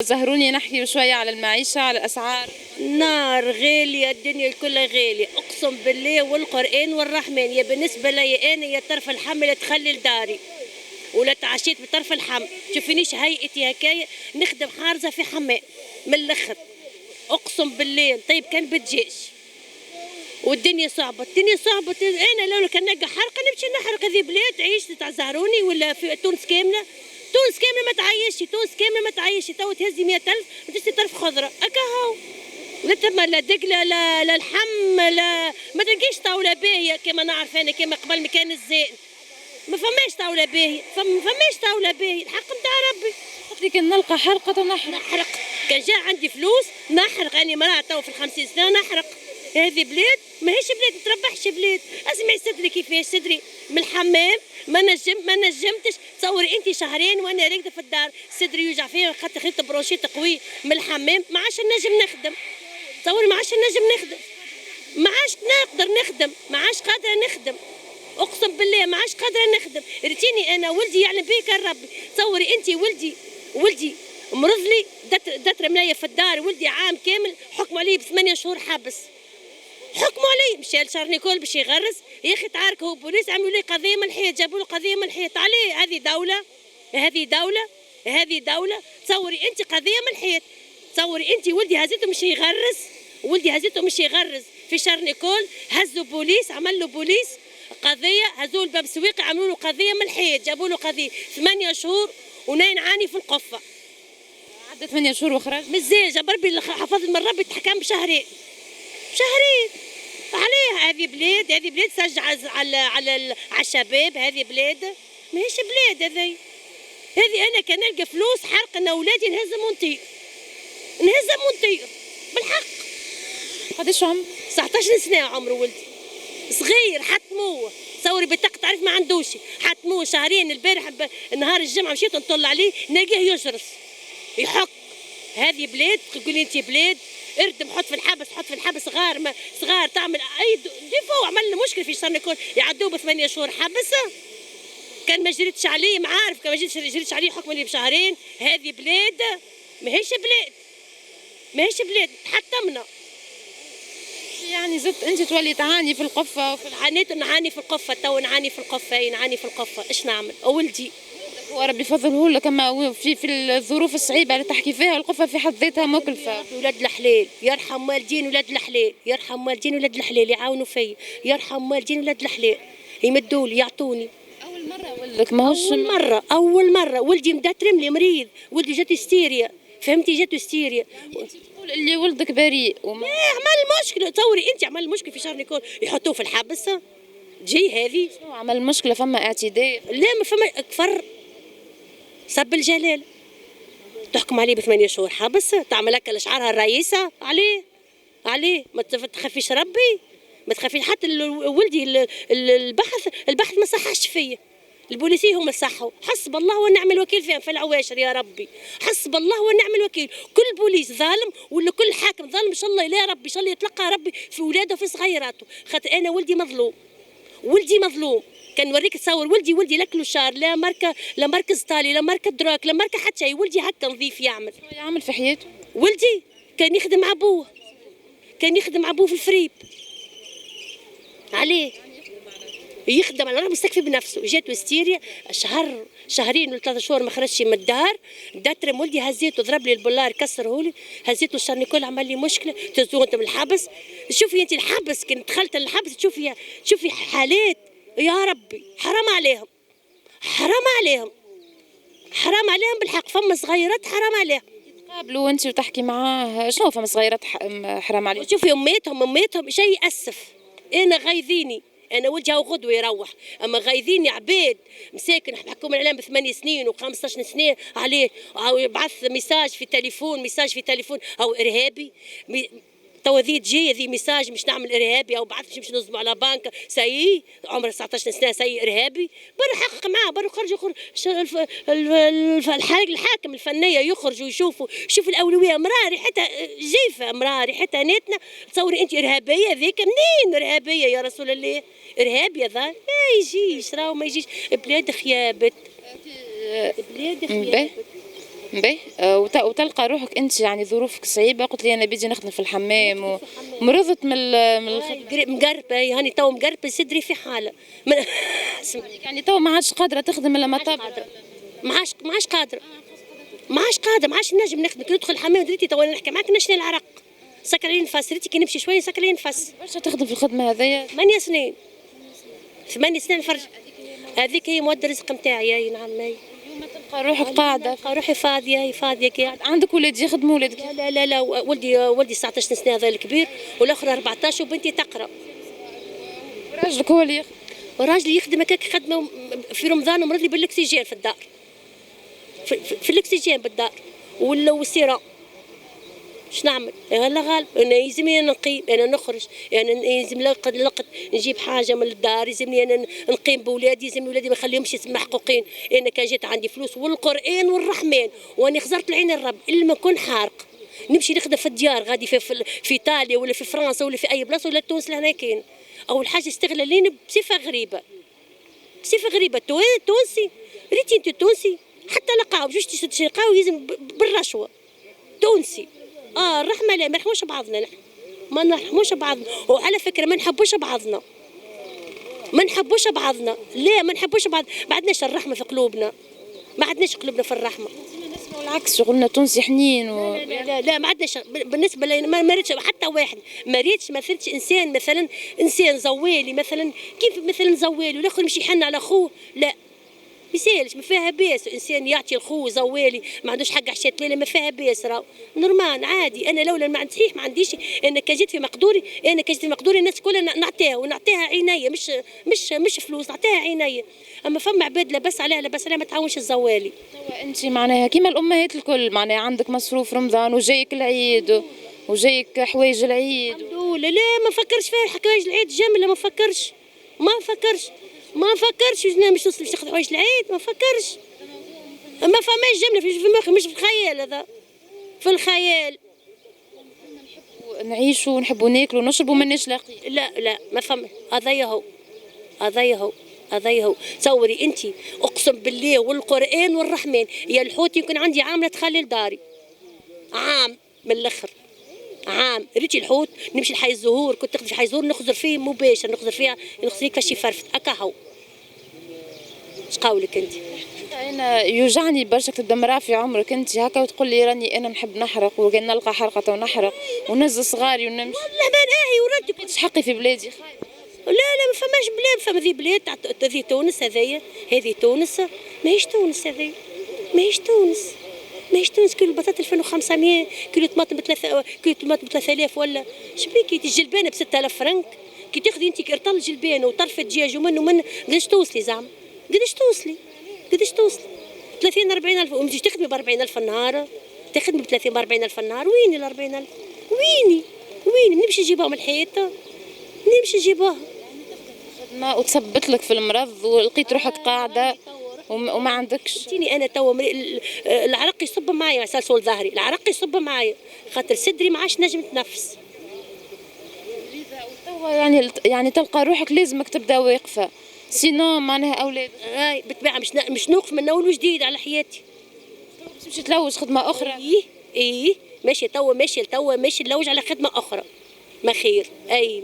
زهروني نحكي شوية على المعيشة، على الأسعار. نار غالية، الدنيا كلها غالية، أقسم بالله والقرآن والرحمن. يا بالنسبة لي أنا يا طرف الحمل تخلي داري ولا تعشيت بطرف الحمل. تشوفينيش هيئتي هكايا، نخدم حارزة في حمام من الآخر، أقسم بالله. طيب كان بتجيش والدنيا صعبة، الدنيا صعبة. أنا لو كان نلقى حرقة نمشي نحرق. هذه بلاد عيش تاع زهروني ولا في تونس كاملة؟ تونس كاملة ما تعيشي، تونس كاملة ما تعيشي. تو تهزي 100,000 وتشتي طرف خضرة هكا هو. لا تما لا دقلة لا الحم لا ما تلقيش طاولة باهية كما نعرف أنا، كما قبل ما كان الزين ما فماش طاولة باهية، ما فماش طاولة باهية. الحق نتاع ربي. لكن نلقى حرقة نحرق. كان جا عندي فلوس نحرق. أنا مرأة تو في 50 سنة نحرق. هذه بلاد ماهيش بلاد، ما تربحش بلاد. اسمعي صدري كيفاش صدري من الحمام ما نجمتش. تصوري انت شهرين وانا راقده في الدار صدري يوجع فيا خاطر خدت بروشيت قوي من الحمام. ما عادش نجم نخدم. تصوري ما عادش نجم نخدم، ما عادش نقدر نخدم، ما عادش قادره نخدم. اقسم بالله ما عادش قادره نخدم. ريتيني انا ولدي يعلم بيك ربي. تصوري انت ولدي مرض لي، دات رملايه في الدار. ولدي عام كامل حكموا عليه ب8 شهور حبس. حكموا عليه مشى لشارنيكول باش يغرس. يا اخي تعارك هو بوليس، عملوا لي قضيه من الحيط، جابوا له قضيه من الحيط. عليه؟ هذه دوله، هذه دوله، هذه دوله. تصوري انت قضيه من الحيط. تصوري انت ولدي هزيته مش يغرس، ولدي هزيته مش يغرس في شارنيكول. هزوا بوليس، عمل له بوليس قضيه، هزوا الباب سويقي عملوا له قضيه من الحيط، جابوا له قضيه 8 شهور وناين عاني في القفه. عدت 8 شهور وخرج. مزاج جاب ربي حفظ من ربي تحكم بشهرين. شهرين عليها. هذه بلاد سجع على الشباب. هذه بلاد ماهيش بلاد. هذه انا كان نلقى فلوس حرق انا اولادي نهزم ونطير، نهزم ونطير بالحق. قداش عمر؟ 19 سنه عمره ولدي، صغير. حتموه تصوري بطاقة تعرف ما عندوش. حتموه شهرين. البارح نهار الجمعه مشيت نطل عليه نلقاه يجرس يحك. هذه بلاد تقولي انت بلاد؟ اردم حط في الحبس، حط في الحبس صغار تعمل اي ديفو. عمل له مشكله في شارنيكول يعدوه ب8 شهور حبس. كان ما جريتش عليه، ما عارف كان ما جريتش عليه حكم اللي بشهرين. هذه بلاد ماهيش بلاد، ماهيش بلاد. حطمنا. يعني زدت انت تولي تعاني في القفة نعاني في القفه. تو نعاني في القفه، نعاني في القفه. ايش نعمل؟ ولدي هو ربي يفضله لك. اما في الظروف الصعيبة اللي تحكي فيها القفة في حد ذاتها مكلفة. ولاد الحلال يرحم والدين، ولاد الحلال يرحم والدين، ولاد الحلال يعاونوا فيا. يرحم والدين ولاد الحلال يمدوا لي يعطوني. أول مرة ولدك ماهوش؟ أول مرة ولدي مدترم لي مريض. ولدي جاتو هستيريا، فهمتي؟ جاتو هستيريا. يعني انت تقول اللي ولدك بريء وما عمل مشكلة. تصوري انت عمل مشكلة في شارنيكول يحطوه في الحبس. جي هذه شنو عمل مشكلة؟ فما اعتداء؟ لا ما فما كفر. سب الجلال تحكم عليه ب8 شهور حبس. تعمل هكا لشعرها الرئيسة عليه. ما تخافيش ربي، ما تخافيش. حتى ولدي البحث ما صحش فيا. البوليسيه هم صحوا. حسب الله ونعم الوكيل فيهم في العواشر يا ربي. حسب الله ونعم الوكيل. كل بوليس ظالم ولا كل حاكم ظالم. ان شاء الله يا ربي، ان شاء الله يتلقى ربي في اولاده وفي صغيراته. خاطر انا ولدي مظلوم، ولدي مظلوم. كان نوريك تصور ولدي لكلو شهر لا ماركه، لا مركز طالي، لا ماركه دراك، لا ماركه حتى شيء. ولدي هكا نظيف يعمل. شنو يعمل في حياته؟ ولدي كان يخدم مع ابوه، كان يخدم مع ابوه في الفريب. عليه يخدم على روحه مستكفي بنفسه. جاته هستيريا شهرين ولا 3 شهور ما خرجش من الدار. داترم ولدي هزيته، ضرب لي البولار كسرهولي. هزيته الشارنيكول عمل لي مشكله. تزوه انت من الحبس. شوفي انت الحبس كنت دخلت الحبس شوفي حالات. يا ربي حرام عليهم، حرام عليهم، حرام عليهم بالحق. فما صغيرات حرام عليهم. تقابلوا انت وتحكي معاه شنو؟ فما صغيرات حرام عليهم. شوفي اميتهم شيء يأسف. انا غايظيني. انا ولدي هو غدوه يروح، اما غايظيني عباد مساكن محكوم الاعلام ب8 سنين و15 سنه عليه. او يبعث ميساج في تليفون او ارهابي. تو ذي تجي ذي ميساج مش نعمل ارهابي او بعث مش نصبوا على بنك سي عمره 19 سنه سي ارهابي. برا حقق معاه، برا خرج الحاكم الفنيه يخرج ويشوفوا. شوف الاولويه. امراه ريحتها جيفه، امراه ريحتها نتنه. تصوري انت ارهابيه ذيك منين؟ ارهابيه يا رسول الله، ارهابيه ذا ما يجيش. راهو ما يجيش. بلاد خيابت، بلاد خيابت. باهي وتلقى روحك انت يعني ظروفك صعيبه، قلت لي انا بيجي نخدم في الحمام ومرضت من الخدمه. مقربه هاني تو مقربه صدري في حاله يعني تو ما عادش قادره تخدم الا ما طاب. ما عادش قادره ما عادش نجم نخدم. كي ندخل الحمام دريتي تو انا نحكي معاك نشني العرق سكر لي نفس. دريتي كي نمشي شويه سكر لي نفس. برشا تخدم في الخدمه هذيا. 8 سنين 8 سنين فرج. هذيك هي مودة الرزق نتاعي. اي نعم. اي اليوم تلقى روحك قاعده. نلقى روحي فاضيه كي عندك ولاد يخدموا ولادك؟ لا ولدي 19 سنه هذا الكبير والاخر 14 وبنتي تقرا. راجلك هو اللي يخدم؟ وراجلي يخدم هكاك خدمه في رمضان ومرض لي بالاكسجين في الدار. في الاكسجين بالدار ولا والسيرام. اش نعمل؟ هلا غالب انا يلزمني انا نقيم انا نخرج يعني يلزم لقط نجيب حاجه من الدار يلزمني انا نقيم بولادي يلزمني ولادي ما نخليهمش محقوقين. انا كان جيت عندي فلوس والقران والرحمن واني خزرت العين الرب الا ما نكون حارق نمشي نخدم في الديار غادي في ايطاليا ولا في فرنسا ولا في اي بلاصه ولا تونس لهنا كاين. اول حاجه استغلالين بصفه غريبه تونسي ريتي انت تونسي حتى لقاو جوج تلقاو يلزم بالرشوه تونسي. الرحمه لا ما نرحموش بعضنا نحن ما نرحموش بعضنا. وعلى فكره ما نحبوش بعضنا لا ما نحبوش بعض. ما عندناش الرحمه في قلوبنا ما عندناش قلوبنا في الرحمه. والعكس شغلنا تونسي حنين لا ما عندناش بالنسبه لي ما ريتش حتى واحد ما مثلتش انسان مثلا انسان زوالي مثلا كيف مثلا زوالي والاخر يمشي يحن على اخوه. لا يسالش ما فيها باس انسان يعطي الخو زوالي ما عندوش حق عشان ليله ما فيها باس راهو نورمال عادي. انا لولا ما عندي صحيح ما عنديش انا كجيت في مقدوري الناس كلها نعطيها عنايه مش فلوس نعطيها عنايه. اما فما عباد لاباس عليها ما تعاونش الزوالي. انت معناها كيما الامهات الكل معناها عندك مصروف رمضان وجايك العيد وجايك حوايج العيد. الحمد لله لا ما نفكرش فيها حوايج العيد جمله ما نفكرش مش ناخذ حوايج العيد ما نفكرش. ما فماش جمله في مخي مش في الخيال هذا في الخيال. نعيشوا ونحبوا ناكلوا ونشربوا ماناش لاقيين. لا ما فما هذا هو تصوري انت اقسم بالله والقران والرحمن يا الحوت يمكن عندي عامله تخلل داري عام من الاخر عام. ريتي الحوت نمشي لحي الزهور كنت تاخذ في حي الزهور نخزر فيه مباشر نخزر فيه كاش يفرفت هكا هو. اش قولك انت؟ انا يوجعني برشا تبدا مراه في عمرك انت هكا وتقول لي راني انا نحب نحرق وكان نلقى حرقه ونحرق ونهز صغاري ونمشي. والله ما ناهي ورد قلت حقي في بلادي لا ما فماش بلاد. فما ذي بلاد هذه تونس هذه تونس ماهيش تونس هذه ماهيش تونس كيلو البطاطا 2500 كيلو طماطم ب 3000 ولا شبيكي الجلبانه ب 6000 فرنك. كي تاخذي انت كرطل جلبانه وطرفه دجاج ومن قداش توصلي زعما قداش توصلي 30 40000 ومتجيش تخدمي ب 40000 النهار تخدمي ب 30 ب 40000 النهار. ويني ال 40000 ويني نمشي نجيبها من الحيط ما وتثبت لك في المرض ولقيت روحك قاعده وما عندكش. تيني انا توا العرق يصب معايا سلسول ظهري العرق يصب معايا خاطر صدري ما عادش نجم تنفس. يعني تلقى روحك لازمك تبدا واقفه سينو معناها اولاد. بالطبيعه مش نوقف من اول وجديد على حياتي. تمشي تلوج خدمه اخرى. ايه ماشي نلوج على خدمه اخرى ما خير.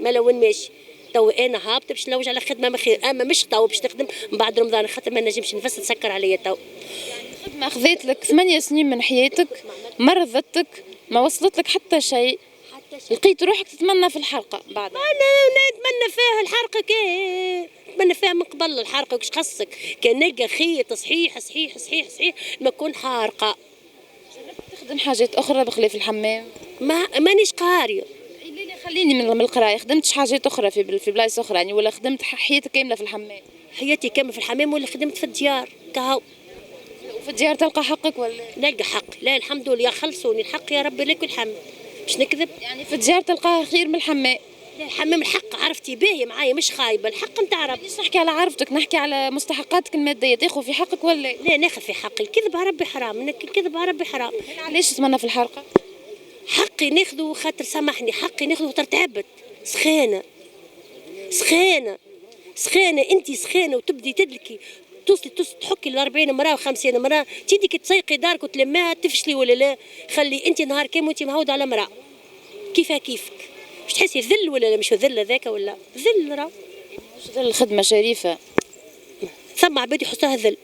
ما لون ماشي توا انا هابطه باش نلوج على خدمه ما خير. اما مش توا باش نخدم من بعد رمضان خاطر ما نجمش نفس تسكر عليا توا. خدمه اخذت لك 8 سنين من حياتك مرضتك ما وصلت لك حتى شيء لقيت روحك تتمنى في الحلقه بعد. انا نتمنى فيها الحرقه نتمنى فيها من قبل الحرقه وش خصك كان نلقى خيط صحيح ما تكون حارقه. تخدم حاجات اخرى بخلاف الحمام؟ مانيش قاريه. خليني من القرايه خدمتش حاجات اخرى في بلايص اخرى يعني ولا خدمت حياتك كامله في الحمام؟ حياتي كامله في الحمام ولا خدمت في الديار كهو. وفي الديار تلقى حقك ولا؟ نلقى حق لا الحمد لله خلصوني الحق يا ربي لك الحمد. مش نكذب يعني في الديار تلقاها خير من الحمام؟ لا الحمام الحق عرفتي باهي معايا مش خايبه الحق نتاع ربي. ليش نحكي على عرفتك نحكي على مستحقاتك الماديه تاخذ في حقك ولا؟ لا ناخذ في حقي الكذب على ربي حرام الكذب على ربي حرام. علاش تتمنى في الحلقه؟ حقي ناخذه خاطر سامحني حقي ناخذه خاطر تعبت سخانه انت سخانه وتبدي تدلكي توصلي تحكي ل 40 امراه و50 امراه، تيديك تسيقي دارك وتلماها تفشلي ولا لا؟ خلي انت نهار كامل وانت مهوده على امراه كيفك باش تحسي ذل ولا لا؟ مش ذل هذاك ولا ذل راه الخدمة شريفة. ثم عباد يحسوها ذل.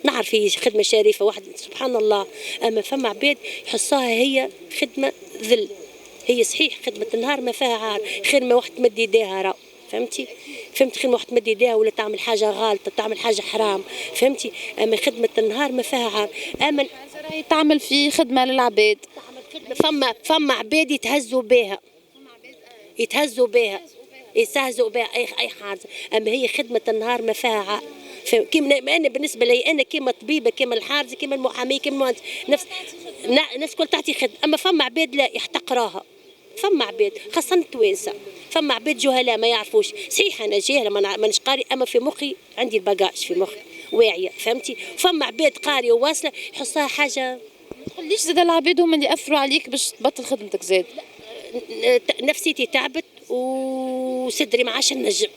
نعرف هي خدمة شريفة واحد سبحان الله، أما فما عباد يحسوها هي خدمة ذل. هي صحيح خدمة النهار ما فيها عار، خير ما واحد تمد يديها راه، فهمتي؟ خير ما واحد تمد يديها ولا تعمل حاجة غالطة تعمل حاجة حرام، فهمتي؟ أما خدمة النهار ما فيها عار. أما راهي تعمل في خدمة للعباد. فما عباد يتهزوا بها، يستهزئوا بها اي حاجه، اما هي خدمه النهار ما فيها عار. كيما انا بالنسبه لي انا كيما طبيبه كيما الحارزه كيما المحامي كيما المهندس نفس كل تعطي خدمه. اما فما عباد لا يحتقراها، فما عباد خاصه التوانسه، فما عباد جهلاء ما يعرفوش. صحيح انا جاهله مانيش قاري، اما في مخي عندي الباجاج في مخي واعيه، فهمتي؟ فما عباد قاريه وواصله يحسها حاجه. ما تقوليش زاد العباد هما اللي ياثروا عليك باش تبطل خدمتك زاد. نفسيتي تعبت وصدري ما عادش نجم.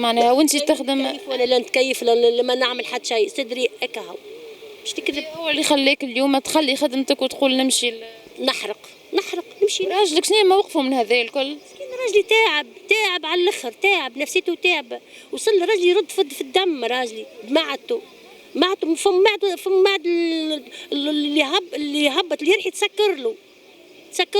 معناها وانت تخدم ولا لا نتكيف لما نعمل حتى شيء، صدري هكا مش تكذب. هو اللي خليك اليوم تخلي خدمتك وتقول نمشي نحرق نمشي. راجلك شنو موقفه من هذا الكل؟ راجلي تعب على الاخر، تعب نفسيته تعب، وصل راجلي يرد في الدم، راجلي معدته فم معد اللي هبط اللي يرحي تسكر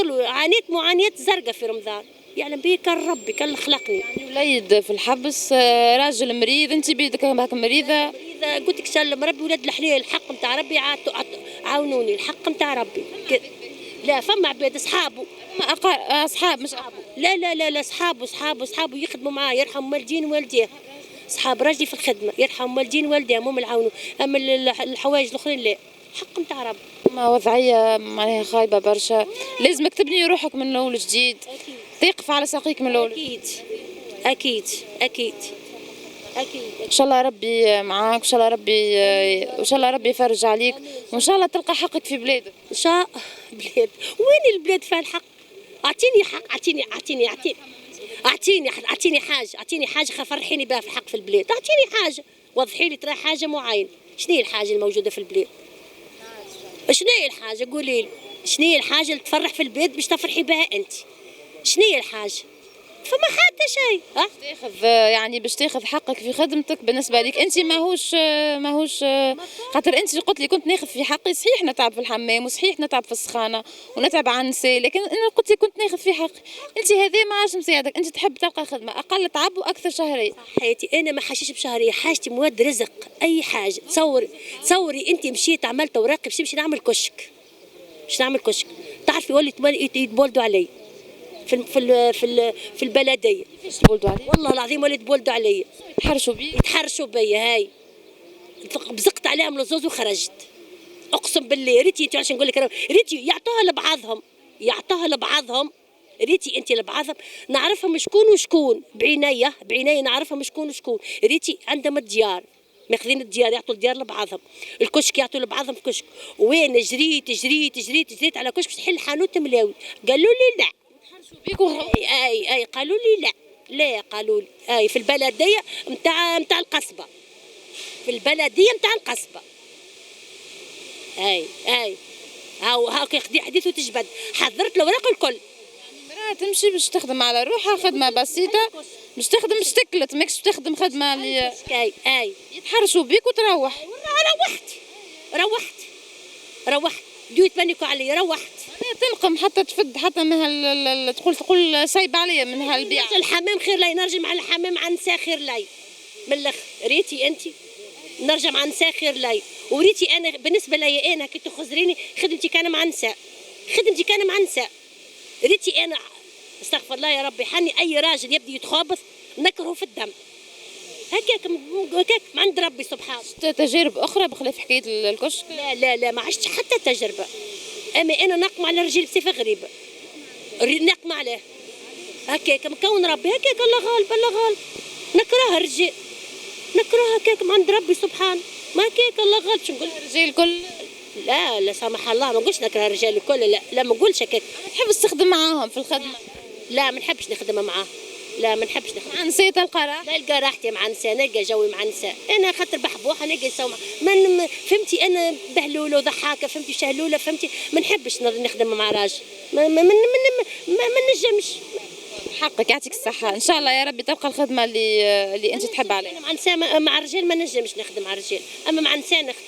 له عانيت معاناة زرقاء في رمضان، يعلم به كان ربي كان اللي خلقني. يعني وليد في الحبس، راجل مريض، انت بيدك هاك مريضه. اذا قلت لك سلم ربي ولاد الحلال، الحق نتاع ربي عاونوني، الحق نتاع ربي. لا فما عباد اصحابه، اصحاب مش أبو. لا اصحابه يخدموا معاه يرحم والدين والديه. اصحاب راجلي في الخدمه يرحم والدين والديه هم العاونوا، اما الحوايج الاخرين لا، حق نتاع ربي. ما وضعيه معناها خايبه برشا، لازمك تبني روحك من اول جديد، تقف على ساقيك من الاول. اكيد ان شاء الله ربي معاك، وان شاء الله ربي يفرج عليك، وان شاء الله تلقى حقك في بلادك. ان شاء بلاد وين البلاد فيها الحق؟ اعطيني حق، اعطيني حاجه فرحيني بها في الحق في البلاد، اعطيني حاجه وضحي لي ترى حاجه معينه. شنو هي الحاجه الموجوده في البلاد؟ شنو هي الحاجه؟ قولي لي شنو هي الحاجه اللي تفرح في البلاد باش تفرحي بها انت؟ شنو هي الحاجه؟ فما حتى شيء. باش تاخذ حقك في خدمتك. بالنسبه لك انت ماهوش خاطر انت قلت لي كنت ناخذ في حقي، صحيح نتعب في الحمام وصحيح نتعب في السخانه ونتعب على النساء، لكن انا قلت لي كنت ناخذ في حقي. انت هذا ما عادش مساعدك، انت تحب تلقى خدمه اقل تعب واكثر شهريه. حياتي انا ما حاشيش بشهريه، حاجتي مواد رزق. اي حاجه تصوري انت مشيت عملت اوراقي باش نمشي نعمل كشك، تعرفي وليت يتبولدوا علي في البلديه. كيفاش تبولدوا عليك؟ والله العظيم وليت يتبولدوا علي، يتحرشوا بيا. هاي بزقت عليهم لزوز وخرجت، اقسم بالله. ريتي انت عشان نقول لك، ريتي يعطوها لبعضهم ريتي انت لبعضهم نعرفهم شكون وشكون، بعينيا نعرفهم شكون وشكون. ريتي عندهم الديار ماخذين الديار، يعطوا الديار لبعضهم، الكشك يعطوا لبعضهم في كشك. وين جريت على كشك باش نحل حانوت ملاوي، قالوا لي لا. اي قالوا لي لا قالوا لي في البلديه نتاع القصبه، هاو كيخدي حديث وتجبد. حضرت الاوراق الكل. المرأة تمشي باش تخدم على روحها خدمة بسيطة، باش تخدم باش تكلت، ماكش تخدم خدمة اللي يتحرشوا بيك وتروح. روحت بدو يتبنكوا علي، روحت. تنقم حتى تفد، حتى من تقول سايب عليا من هالبيع. الحمام خير لي، نرجع مع الحمام مع النساء خير لي من الاخر. ريتي انت نرجع مع النساء خير لي. وريتي انا بالنسبه لي انا كي تخزريني خدمتي كان مع النساء، ريتي انا استغفر الله يا ربي حني اي راجل يبدي يتخابط نكرهه في الدم. هكاك ما عند ربي سبحانه. تجارب اخرى بخلاف حكايه الكشك؟ لا ما عشتش حتى تجربه. اما انا نقم على الرجال بصفه غريبه، نقم عليه هكاك مكون ربي، هكاك الله غالب نكره الرجال، نكره هكاك من عند ربي سبحانه، ما هكاك الله غالب. شو نقول الرجال الكل؟ لا سامح الله ما نقولش نكره الرجال الكل، لا ما نقولش هكاك. تحب تخدم معاهم في الخدمه؟ لا ما نحبش نخدم معاه، لا ما نحبش نخدم مع نساء تلقى راحة. نلقى راحتي مع نساء، نلقى جوي مع نساء، انا خاطر بحبوحه نلقى نساء فهمتي، انا بهلوله وضحاكه، فهمتي شهلوله، فهمتي ما نحبش نخدم مع راجل، ما نجمش. حقك يعطيك الصحة، إن شاء الله يا ربي تلقى الخدمة اللي أنت تحب عليها. انا مع نساء مع الرجال ما نجمش نخدم مع الرجال، اما مع نساء نخدم.